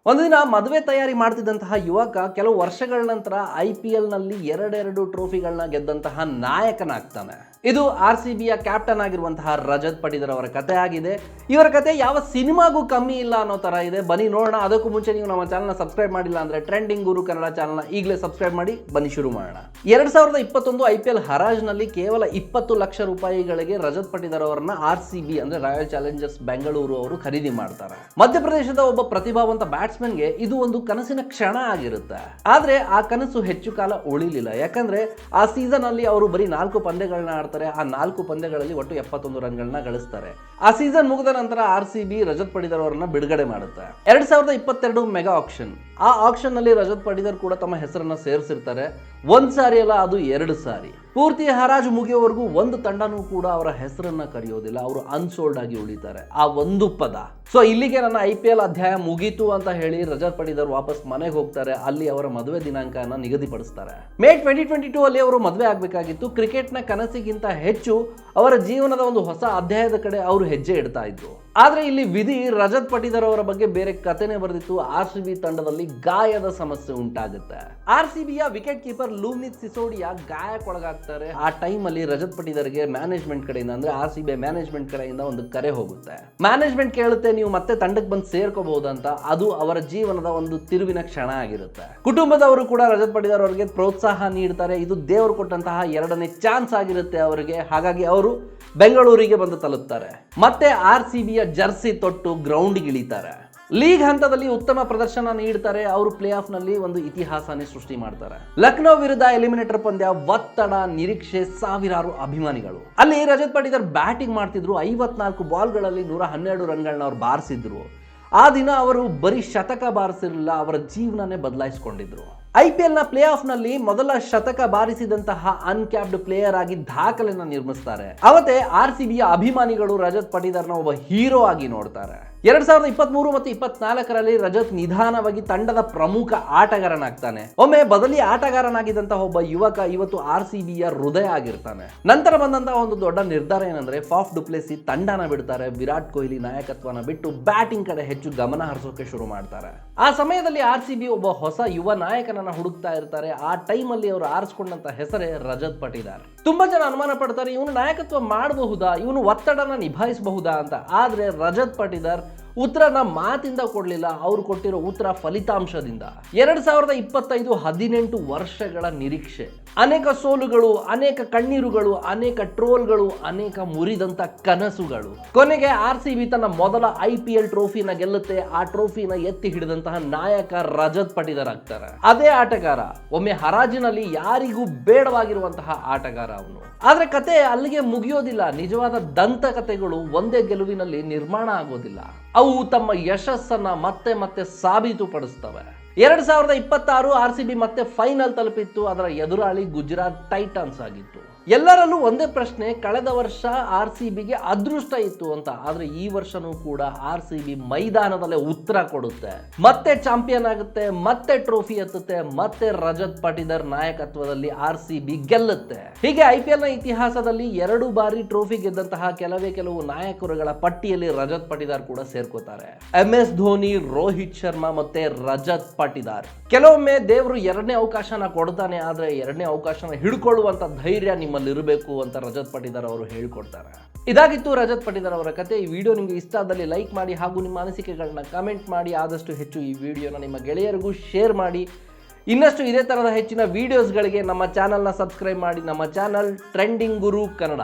ಒಂದು ದಿನ ಮದುವೆ ತಯಾರಿ ಮಾಡ್ತಿದ್ದಂತಹ ಯುವಕ ಕೆಲವು ವರ್ಷಗಳ ನಂತರ IPL ನಲ್ಲಿ ಎರಡೆರಡು ಟ್ರೋಫಿಗಳನ್ನ ಗೆದ್ದಂತಹ ನಾಯಕನಾಗ್ತಾನೆ. ಇದು RCBಯ ಕ್ಯಾಪ್ಟನ್ ಆಗಿರುವಂತಹ ರಜತ್ ಪಟಿದಾರ್ ಅವರ ಕತೆ ಆಗಿದೆ. ಇವರ ಕತೆ ಯಾವ ಸಿನಿಮಾಗೂ ಕಮ್ಮಿ ಇಲ್ಲ ಅನ್ನೋ ತರ ಇದೆ. ಬನ್ನಿ ನೋಡೋಣ. ಅದಕ್ಕೂ ಮುಂಚೆ ನೀವು ನಮ್ಮ ಚಾನಲ್ನ ಸಬ್ಸ್ಕ್ರೈಬ್ ಮಾಡಿಲ್ಲ ಅಂದ್ರೆ ಟ್ರೆಂಡಿಂಗ್ ಗುರು ಕನ್ನಡ ಚಾನಲ್ನ ಈಗಲೇ ಸಬ್ಸ್ಕ್ರೈಬ್ ಮಾಡಿ. ಬನ್ನಿ ಶುರು ಮಾಡೋಣ. 2021 IPL ಹರಾಜ್ನಲ್ಲಿ ಕೇವಲ 20 ಲಕ್ಷ ರೂಪಾಯಿಗಳಿಗೆ ರಜತ್ ಪಟಿದಾರ್ ಅವರನ್ನ RCB ಅಂದ್ರೆ ರಾಯಲ್ ಚಾಲೆಂಜರ್ಸ್ ಬೆಂಗಳೂರು ಅವರು ಖರೀದಿ ಮಾಡ್ತಾರೆ. ಮಧ್ಯಪ್ರದೇಶದ ಒಬ್ಬ ಪ್ರತಿಭಾವಂತ ಬ್ಯಾಟ್ಸ್ಮನ್ಗೆ ಇದು ಒಂದು ಕನಸಿನ ಕ್ಷಣ ಆಗಿರುತ್ತೆ. ಆದ್ರೆ ಆ ಕನಸು ಹೆಚ್ಚು ಕಾಲ ಉಳಿಲಿಲ್ಲ. ಯಾಕಂದ್ರೆ ಆ ಸೀಸನ್ ಅಲ್ಲಿ ಅವರು ಬರೀ 4 ಪಂದ್ಯಗಳನ್ನ ಆಡ್ತಾರೆ. ಆ 4 ಪಂದ್ಯಗಳಲ್ಲಿ ಒಟ್ಟು 71 ರನ್ಗಳನ್ನ ಗಳಿಸ್ತಾರೆ. ಆ ಸೀಸನ್ ಮುಗಿದ ನಂತರ RCB ರಜತ್ ಪಟಿದಾರ್ ಅವರನ್ನ ಬಿಡುಗಡೆ ಮಾಡುತ್ತೆ. 2022 ಮೆಗಾ ಆಕ್ಷನ್. ಆ ಆಕ್ಷನ್ ನಲ್ಲಿ ರಜತ್ ಪಟಿದಾರ್ ಕೂಡ ತಮ್ಮ ಹೆಸರನ್ನ ಸೇರಿಸಿರ್ತಾರೆ. ಒಂದ್ ಸಾರಿ ಅಲ್ಲ, ಅದು 2 ಸಾರಿ. ಪೂರ್ತಿ ಹರಾಜು ಮುಗಿಯೋವರೆಗೂ ಒಂದು ತಂಡನೂ ಕೂಡ ಅವರ ಹೆಸರನ್ನ ಕರೆಯೋದಿಲ್ಲ. ಅವರು ಅನ್ಸೋಲ್ಡ್ ಆಗಿ ಉಳಿತಾರೆ. ಆ ಒಂದು ಪದ. ಸೊ ಇಲ್ಲಿಗೆ ನನ್ನ IPL ಅಧ್ಯಾಯ ಮುಗೀತು ಅಂತ ಹೇಳಿ ರಜತ್ ಪಟಿದಾರ್ ವಾಪಸ್ ಮನೆಗೆ ಹೋಗ್ತಾರೆ. ಅಲ್ಲಿ ಅವರ ಮದುವೆ ದಿನಾಂಕನ ನಿಗದಿಪಡಿಸ್ತಾರೆ. ಮೇ 2022 ಅಲ್ಲಿ ಅವರು ಮದುವೆ ಆಗಬೇಕಾಗಿತ್ತು. ಕ್ರಿಕೆಟ್ನ ಕನಸಿಗಿಂತ ಹೆಚ್ಚು ಅವರ ಜೀವನದ ಒಂದು ಹೊಸ ಅಧ್ಯಾಯದ ಕಡೆ ಅವರು ಹೆಜ್ಜೆ ಇಡ್ತಾ ಇದ್ರು. ಆದ್ರೆ ಇಲ್ಲಿ ವಿಧಿ ರಜತ್ ಪಟಿದಾರ್ ಅವರ ಬಗ್ಗೆ ಬೇರೆ ಕಥೆನೇ ಬರೆದಿತ್ತು. RCB ತಂಡದಲ್ಲಿ ಗಾಯದ ಸಮಸ್ಯೆ ಉಂಟಾಗುತ್ತೆ. RCBಯ ವಿಕೆಟ್ ಕೀಪರ್ ಲೂವ್ನಿತ್ ಸಿಸೋಡಿಯಾ ಗಾಯಕ್ಕೊಳಗಾಗ್ತಾರೆ. ಆ ಟೈಮ್ ಅಲ್ಲಿ ರಜತ್ ಪಟಿದಾರ್ಗೆ ಮ್ಯಾನೇಜ್ಮೆಂಟ್ ಕಡೆಯಿಂದ ಅಂದ್ರೆ RCB ಮ್ಯಾನೇಜ್ಮೆಂಟ್ ಕಡೆಯಿಂದ ಒಂದು ಕರೆ ಹೋಗುತ್ತೆ. ಮ್ಯಾನೇಜ್ಮೆಂಟ್ ಕೇಳುತ್ತೆ, ನೀವು ಮತ್ತೆ ತಂಡಕ್ಕೆ ಬಂದು ಸೇರ್ಕೋಬಹುದಂತ. ಅದು ಅವರ ಜೀವನದ ಒಂದು ತಿರುವಿನ ಕ್ಷಣ ಆಗಿರುತ್ತೆ. ಕುಟುಂಬದವರು ಕೂಡ ರಜತ್ ಪಟಿದಾರ್ ಅವರಿಗೆ ಪ್ರೋತ್ಸಾಹ ನೀಡ್ತಾರೆ. ಇದು ದೇವರು ಕೊಟ್ಟಂತಹ 2ನೇ ಚಾನ್ಸ್ ಆಗಿರುತ್ತೆ ಅವರಿಗೆ. ಹಾಗಾಗಿ ಅವರು ಬೆಂಗಳೂರಿಗೆ ಬಂದು ತಲುಪ್ತಾರೆ. ಮತ್ತೆ RCBಯ ಜರ್ಸಿ ತೊಟ್ಟು ಗ್ರೌಂಡ್ಗೆ ಇಳಿತಾರೆ. ಲೀಗ್ ಹಂತದಲ್ಲಿ ಉತ್ತಮ ಪ್ರದರ್ಶನ ನೀಡ್ತಾರೆ. ಅವರು ಪ್ಲೇ ಆಫ್ ನಲ್ಲಿ ಒಂದು ಇತಿಹಾಸನೇ ಸೃಷ್ಟಿ ಮಾಡ್ತಾರೆ. ಲಕ್ನೋ ವಿರುದ್ಧ ಎಲಿಮಿನೇಟರ್ ಪಂದ್ಯ, ಒತ್ತಡ, ನಿರೀಕ್ಷೆ, ಸಾವಿರಾರು ಅಭಿಮಾನಿಗಳು. ಅಲ್ಲಿ ರಜತ್ ಪಟಿದಾರ್ ಬ್ಯಾಟಿಂಗ್ ಮಾಡ್ತಿದ್ರು. 54 ಬಾಲ್ಗಳಲ್ಲಿ 112 ರನ್ಗಳನ್ನ ಅವ್ರು ಬಾರಿಸಿದ್ರು. ಆ ದಿನ ಅವರು ಬರೀ ಶತಕ ಬಾರಿಸಿರಲಿಲ್ಲ, ಅವರ ಜೀವನನೇ ಬದಲಾಯಿಸಿಕೊಂಡಿದ್ರು. IPL ನ ಪ್ಲೇ ಆಫ್ ನಲ್ಲಿ ಮೊದಲ ಶತಕ ಬಾರಿಸಿದಂತಹ ಅನ್ಕ್ಯಾಪ್ಡ್ ಪ್ಲೇಯರ್ ಆಗಿ ದಾಖಲೆನ ನಿರ್ಮಿಸ್ತಾರೆ. ಅವತ್ತೇ RCBಯ ಅಭಿಮಾನಿಗಳು ರಜತ್ ಪಟಿದಾರ್ನ ಒಬ್ಬ ಹೀರೋ ಆಗಿ ನೋಡ್ತಾರೆ. 2023 ಮತ್ತು 24ರಲ್ಲಿ ರಜತ್ ನಿಧಾನವಾಗಿ ತಂಡದ ಪ್ರಮುಖ ಆಟಗಾರನಾಗ್ತಾನೆ. ಒಮ್ಮೆ ಬದಲಿ ಆಟಗಾರನಾಗಿದ್ದಂತಹ ಒಬ್ಬ ಯುವಕ ಇವತ್ತು RCBಯ ಹೃದಯ ಆಗಿರ್ತಾನೆ. ನಂತರ ಬಂದಂತಹ ಒಂದು ದೊಡ್ಡ ನಿರ್ಧಾರ ಏನಂದ್ರೆ ಫಾಫ್ ಡು ಪ್ಲೆಸಿಸ್ ತಂಡನ ಬಿಡ್ತಾರೆ. ವಿರಾಟ್ ಕೊಹ್ಲಿ ನಾಯಕತ್ವನ ಬಿಟ್ಟು ಬ್ಯಾಟಿಂಗ್ ಕಡೆ ಹೆಚ್ಚು ಗಮನ ಹರಿಸೋಕೆ ಶುರು ಮಾಡ್ತಾರೆ. ಆ ಸಮಯದಲ್ಲಿ RCB ಒಬ್ಬ ಹೊಸ ಯುವ ನಾಯಕನನ್ನ ಹುಡುಕ್ತಾ ಇರ್ತಾರೆ. ಆ ಟೈಮ್ ಅಲ್ಲಿ ಅವರು ಆರಿಸಿಕೊಂಡಂತ ಹೆಸರೇ ರಜತ್ ಪಟಿದಾರ್. ತುಂಬಾ ಜನ ಅನುಮಾನ ಪಡ್ತಾರೆ, ಇವನು ನಾಯಕತ್ವ ಮಾಡಬಹುದಾ, ಇವನು ಒತ್ತಡನ ನಿಭಾಯಿಸಬಹುದಾ ಅಂತ. ಆದ್ರೆ ರಜತ್ ಪಟಿದಾರ್ ಉತ್ತರನ ಮಾತಿಂದ ಕೊಡ್ಲಿಲ್ಲ, ಅವ್ರು ಕೊಟ್ಟಿರೋ ಉತ್ತರ ಫಲಿತಾಂಶದಿಂದ. 2025 18 ವರ್ಷಗಳ ನಿರೀಕ್ಷೆ, ಅನೇಕ ಸೋಲುಗಳು, ಅನೇಕ ಕಣ್ಣೀರುಗಳು, ಅನೇಕ ಟ್ರೋಲ್ಗಳು, ಅನೇಕ ಮುರಿದಂತ ಕನಸುಗಳು. ಕೊನೆಗೆ RCB ತನ್ನ ಮೊದಲ IPL ಟ್ರೋಫಿನ ಗೆಲ್ಲುತ್ತೆ. ಆ ಟ್ರೋಫಿನ ಎತ್ತಿ ಹಿಡಿದಂತಹ ನಾಯಕ ರಜತ್ ಪಟಿದಾರ್ ಆಗ್ತಾರೆ. ಅದೇ ಆಟಗಾರ, ಒಮ್ಮೆ ಹರಾಜಿನಲ್ಲಿ ಯಾರಿಗೂ ಬೇಡವಾಗಿರುವಂತಹ ಆಟಗಾರ ಅವನು. ಆದ್ರೆ ಕತೆ ಅಲ್ಲಿಗೆ ಮುಗಿಯೋದಿಲ್ಲ. ನಿಜವಾದ ದಂತಕಥೆಗಳು ಒಂದೇ ಗೆಲುವಿನಲ್ಲಿ ನಿರ್ಮಾಣ ಆಗೋದಿಲ್ಲ. ಅವು ತಮ್ಮ ಯಶಸ್ಸನ್ನ ಮತ್ತೆ ಮತ್ತೆ ಸಾಬೀತುಪಡಿಸ್ತವೆ. 2026 RCB ಮತ್ತೆ ಫೈನಲ್ ತಲುಪಿತ್ತು. ಅದರ ಎದುರಾಳಿ ಗುಜರಾತ್ ಟೈಟನ್ಸ್ ಆಗಿತ್ತು. ಎಲ್ಲರಲ್ಲೂ ಒಂದೇ ಪ್ರಶ್ನೆ, ಕಳೆದ ವರ್ಷ RCBಗೆ ಅದೃಷ್ಟ ಇತ್ತು ಅಂತ. ಆದ್ರೆ ಈ ವರ್ಷನೂ ಕೂಡ RCB ಮೈದಾನದಲ್ಲೇ ಉತ್ತರ ಕೊಡುತ್ತೆ. ಮತ್ತೆ ಚಾಂಪಿಯನ್ ಆಗುತ್ತೆ, ಮತ್ತೆ ಟ್ರೋಫಿ ಎತ್ತುತ್ತೆ, ಮತ್ತೆ ರಜತ್ ಪಟಿದಾರ್ ನಾಯಕತ್ವದಲ್ಲಿ RCB ಗೆಲ್ಲುತ್ತೆ. ಹೀಗೆ IPL ನ ಇತಿಹಾಸದಲ್ಲಿ 2 ಬಾರಿ ಟ್ರೋಫಿ ಗೆದ್ದಂತಹ ಕೆಲವು ನಾಯಕರುಗಳ ಪಟ್ಟಿಯಲ್ಲಿ ರಜತ್ ಪಟಿದಾರ್ ಕೂಡ ಸೇರ್ಕೋತಾರೆ. MS ಧೋನಿ, ರೋಹಿತ್ ಶರ್ಮಾ ಮತ್ತೆ ರಜತ್ ಪಟಿದಾರ್. ಕೆಲವೊಮ್ಮೆ ದೇವರು 2ನೇ ಅವಕಾಶನ ಕೊಡ್ತಾನೆ. ಆದ್ರೆ 2ನೇ ಅವಕಾಶನ ಹಿಡ್ಕೊಳ್ಳುವಂತ ಧೈರ್ಯ ನಿಮ್ಮಲ್ಲಿರಬೇಕು ಅಂತ ರಜತ್ ಪಟಿದಾರ್ ಅವರು ಹೇಳ್ಕೊಡ್ತಾರೆ. ಇದಾಗಿತ್ತು ರಜತ್ ಪಟಿದಾರ್ ಅವರ ಕತೆ. ಈ ವಿಡಿಯೋ ನಿಮಗೆ ಇಷ್ಟ ಆದಲ್ಲಿ ಲೈಕ್ ಮಾಡಿ ಹಾಗೂ ನಿಮ್ಮ ಅನಿಸಿಕೆಗಳನ್ನ ಕಮೆಂಟ್ ಮಾಡಿ. ಆದಷ್ಟು ಹೆಚ್ಚು ಈ ವಿಡಿಯೋನ ನಿಮ್ಮ ಗೆಳೆಯರಿಗೂ ಶೇರ್ ಮಾಡಿ. ಇನ್ನಷ್ಟು ಇದೇ ತರಹದ ಹೆಚ್ಚಿನ ವಿಡಿಯೋಸ್ಗಳಿಗೆ ನಮ್ಮ ಚಾನಲ್ನ ಸಬ್ಸ್ಕ್ರೈಬ್ ಮಾಡಿ. ನಮ್ಮ ಚಾನಲ್ ಟ್ರೆಂಡಿಂಗ್ ಗುರು ಕನ್ನಡ.